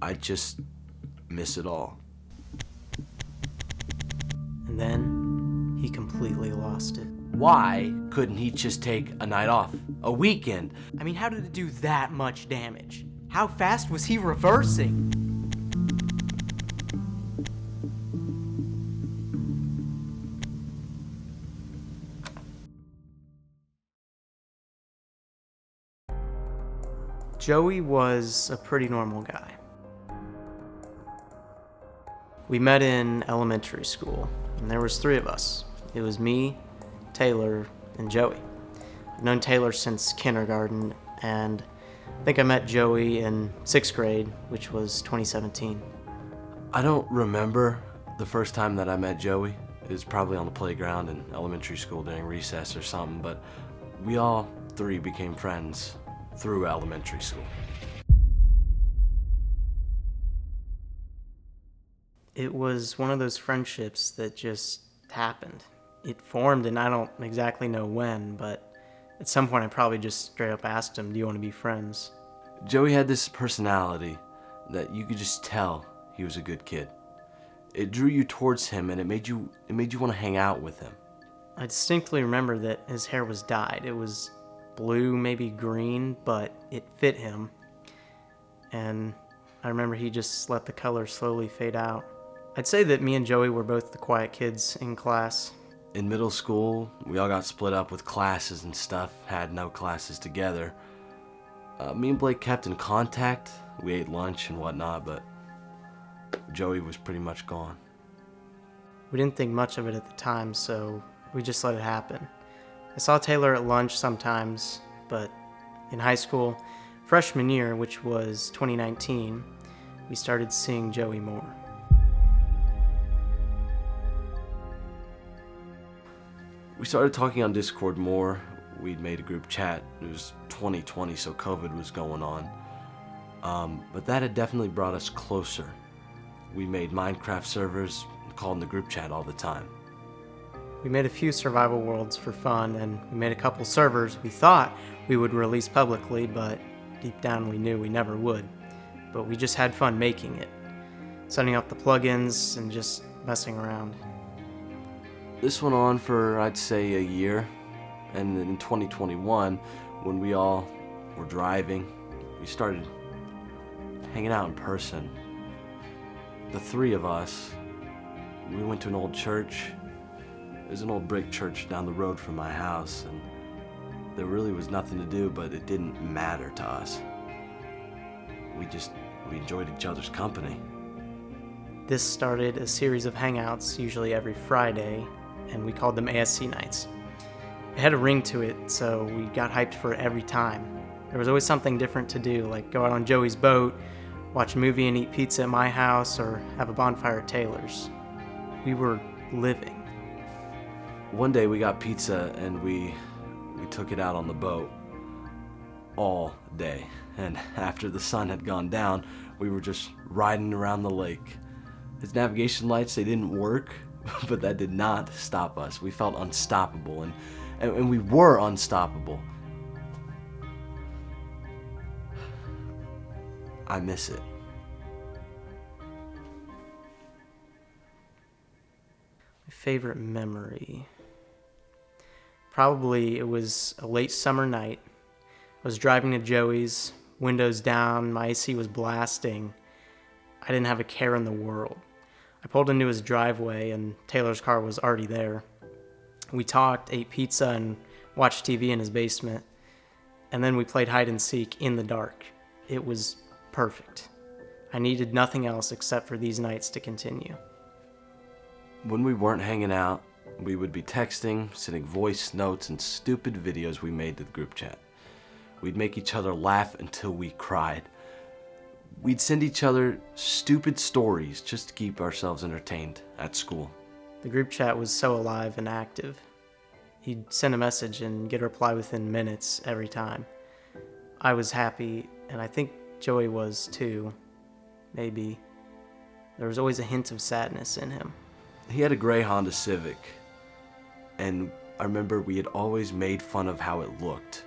I just miss it all. And then he completely lost it. Why couldn't he just take a night off? A weekend? I mean, how did it do that much damage? How fast was he reversing? Joey was a pretty normal guy. We met in elementary school, and there was 3 of us. It was me, Taylor, and Joey. I've known Taylor since kindergarten, and I think I met Joey in 6th grade, which was 2017. I don't remember the first time that I met Joey. It was probably on the playground in elementary school during recess or something, but we all 3 became friends through elementary school. It was one of those friendships that just happened. It formed, and I don't exactly know when, but at some point I probably just straight up asked him, "Do you want to be friends?" Joey had this personality that you could just tell he was a good kid. It drew you towards him, and it made you want to hang out with him. I distinctly remember that his hair was dyed. It was blue, maybe green, but it fit him. And I remember he just let the color slowly fade out. I'd say that me and Joey were both the quiet kids in class. In middle school, we all got split up with classes and stuff, had no classes together. Me and Blake kept in contact. We ate lunch and whatnot, but Joey was pretty much gone. We didn't think much of it at the time, so we just let it happen. I saw Taylor at lunch sometimes, but in high school, freshman year, which was 2019, we started seeing Joey more. We started talking on Discord more. We'd made a group chat. It was 2020, so COVID was going on. But that had definitely brought us closer. We made Minecraft servers, called in the group chat all the time. We made a few survival worlds for fun, and we made a couple servers we thought we would release publicly, but deep down we knew we never would. But we just had fun making it, setting up the plugins and just messing around. This went on for, I'd say, a year. And then in 2021, when we all were driving, we started hanging out in person. The 3 of us, we went to an old church. There's an old brick church down the road from my house, and there really was nothing to do, but it didn't matter to us. We enjoyed each other's company. This started a series of hangouts, usually every Friday, and we called them ASC nights. It had a ring to it, so we got hyped for it every time. There was always something different to do, like go out on Joey's boat, watch a movie and eat pizza at my house, or have a bonfire at Taylor's. We were living. One day we got pizza and we took it out on the boat all day. And after the sun had gone down, we were just riding around the lake. His navigation lights, they didn't work, but that did not stop us. We felt unstoppable, and we were unstoppable. I miss it. My favorite memory. Probably it was a late summer night. I was driving to Joey's, windows down, my AC was blasting. I didn't have a care in the world. I pulled into his driveway and Taylor's car was already there. We talked, ate pizza, and watched TV in his basement. And then we played hide and seek in the dark. It was perfect. I needed nothing else except for these nights to continue. When we weren't hanging out, we would be texting, sending voice notes, and stupid videos we made to the group chat. We'd make each other laugh until we cried. We'd send each other stupid stories just to keep ourselves entertained at school. The group chat was so alive and active. He'd send a message and get a reply within minutes every time. I was happy, and I think Joey was too. Maybe. There was always a hint of sadness in him. He had a gray Honda Civic, and I remember we had always made fun of how it looked.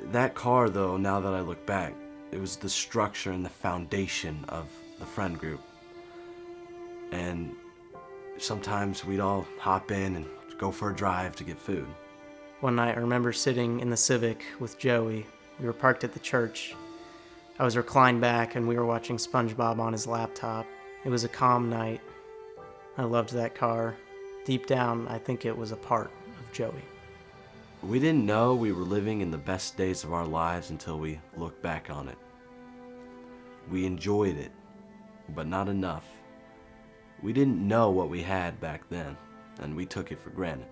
That car, though, now that I look back, It was the structure and the foundation of the friend group. And sometimes we'd all hop in and go for a drive to get food. One night, I remember sitting in the Civic with Joey. We were parked at the church. I was reclined back and we were watching SpongeBob on his laptop. It was a calm night. I loved that car. Deep down, I think it was a part of Joey. We didn't know we were living in the best days of our lives until we looked back on it. We enjoyed it, but not enough. We didn't know what we had back then, and we took it for granted.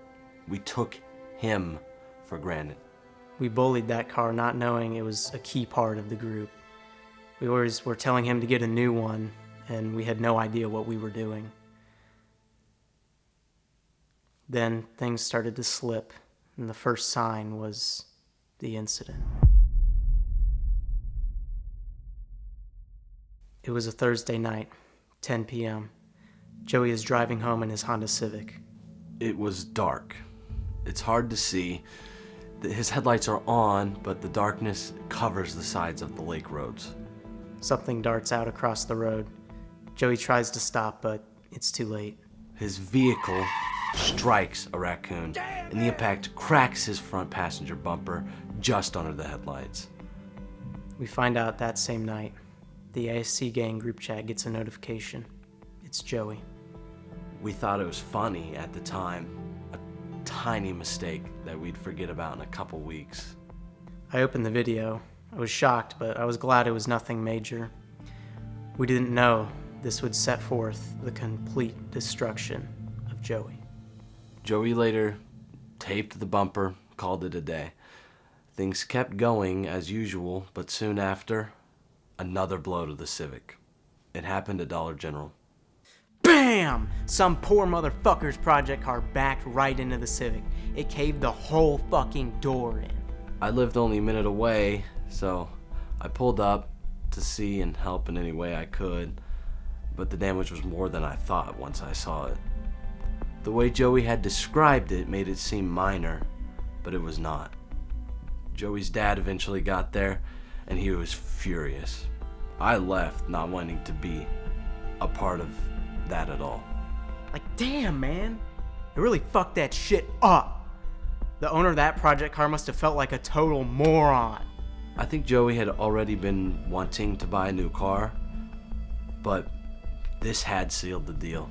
We took him for granted. We bullied that car not knowing it was a key part of the group. We always were telling him to get a new one, and we had no idea what we were doing. Then things started to slip, and the first sign was the incident. It was a Thursday night, 10 p.m. Joey is driving home in his Honda Civic. It was dark. It's hard to see. His headlights are on, but the darkness covers the sides of the lake roads. Something darts out across the road. Joey tries to stop, but it's too late. His vehicle strikes a raccoon, and the impact cracks his front passenger bumper just under the headlights. We find out that same night. The ASC gang group chat gets a notification. It's Joey. We thought it was funny at the time, a tiny mistake that we'd forget about in a couple weeks. I opened the video. I was shocked, but I was glad it was nothing major. We didn't know this would set forth the complete destruction of Joey. Joey later taped the bumper, called it a day. Things kept going as usual, but soon after, another blow to the Civic. It happened at Dollar General. BAM! Some poor motherfucker's project car backed right into the Civic. It caved the whole fucking door in. I lived only a minute away, so I pulled up to see and help in any way I could, but the damage was more than I thought once I saw it. The way Joey had described it made it seem minor, but it was not. Joey's dad eventually got there, and he was furious. I left not wanting to be a part of that at all. Like, damn, man. You really fucked that shit up. The owner of that project car must have felt like a total moron. I think Joey had already been wanting to buy a new car, but this had sealed the deal.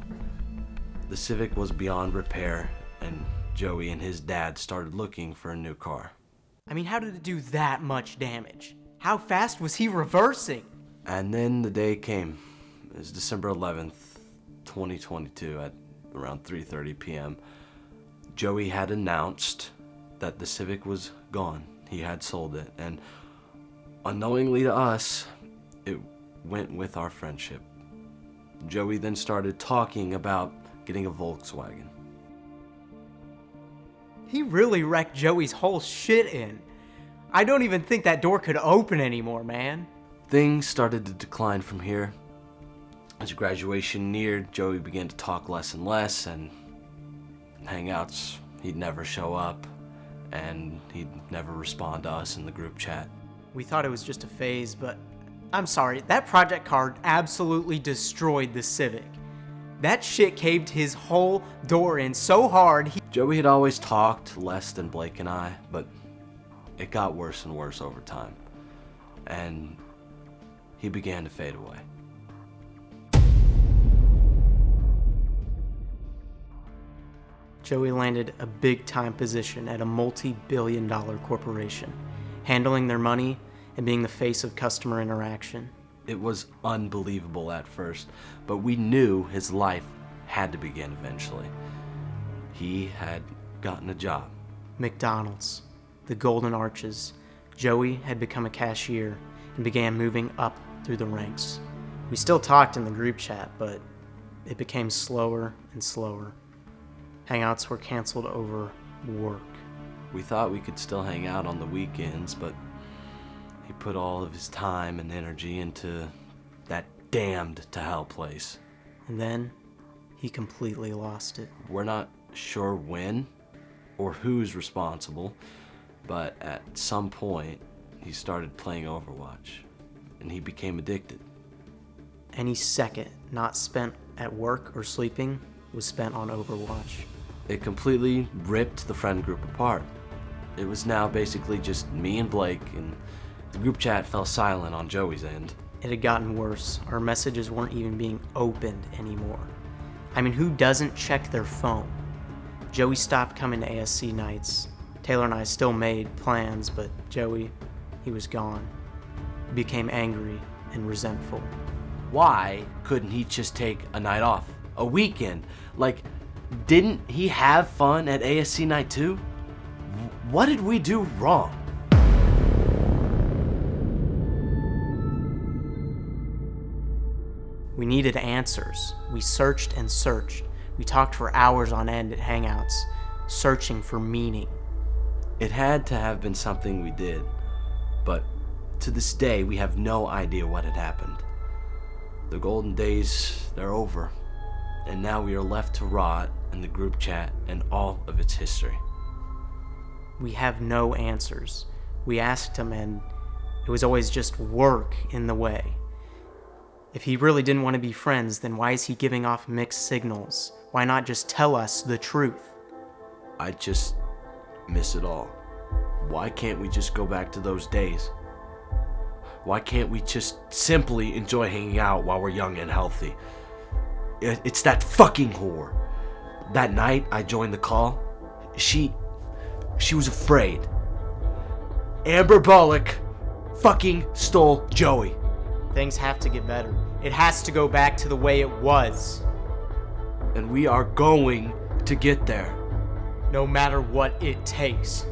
The Civic was beyond repair, and Joey and his dad started looking for a new car. I mean, how did it do that much damage? How fast was he reversing? And then the day came. It was December 11th, 2022 at around 3:30 p.m. Joey had announced that the Civic was gone. He had sold it, and unknowingly to us, it went with our friendship. Joey then started talking about getting a Volkswagen. He really wrecked Joey's whole shit in. I don't even think that door could open anymore, man. Things started to decline from here. As graduation neared, Joey began to talk less and less, and hangouts, he'd never show up, and he'd never respond to us in the group chat. We thought it was just a phase, but I'm sorry, that project car absolutely destroyed the Civic. That shit caved his whole door in so hard, Joey had always talked less than Blake and I, but it got worse and worse over time, and he began to fade away. Joey landed a big-time position at a multi-billion-dollar corporation, handling their money and being the face of customer interaction. It was unbelievable at first, but we knew his life had to begin eventually. He had gotten a job. McDonald's, the Golden Arches. Joey had become a cashier and began moving up through the ranks. We still talked in the group chat, but it became slower and slower. Hangouts were canceled over work. We thought we could still hang out on the weekends, but he put all of his time and energy into that damned to hell place. And then he completely lost it. We're not sure when or who's responsible, but at some point he started playing Overwatch. and he became addicted. Any second not spent at work or sleeping was spent on Overwatch. It completely ripped the friend group apart. It was now basically just me and Blake, and the group chat fell silent on Joey's end. It had gotten worse. Our messages weren't even being opened anymore. I mean, who doesn't check their phone? Joey stopped coming to ASC nights. Taylor and I still made plans, but Joey, he was gone. He became angry and resentful. Why couldn't he just take a night off? A weekend? Like, didn't he have fun at ASC night too? What did we do wrong? We needed answers. We searched and searched. We talked for hours on end at Hangouts, searching for meaning. It had to have been something we did, but to this day we have no idea what had happened. The golden days, they're over, and now we are left to rot in the group chat and all of its history. We have no answers. We asked him, and it was always just work in the way. If he really didn't want to be friends, then why is he giving off mixed signals? Why not just tell us the truth? I just miss it all. Why can't we just go back to those days? Why can't we just simply enjoy hanging out while we're young and healthy? It's that fucking whore. That night I joined the call, she was afraid. Amber Bullock fucking stole Joey. Things have to get better. It has to go back to the way it was. And we are going to get there. No matter what it takes.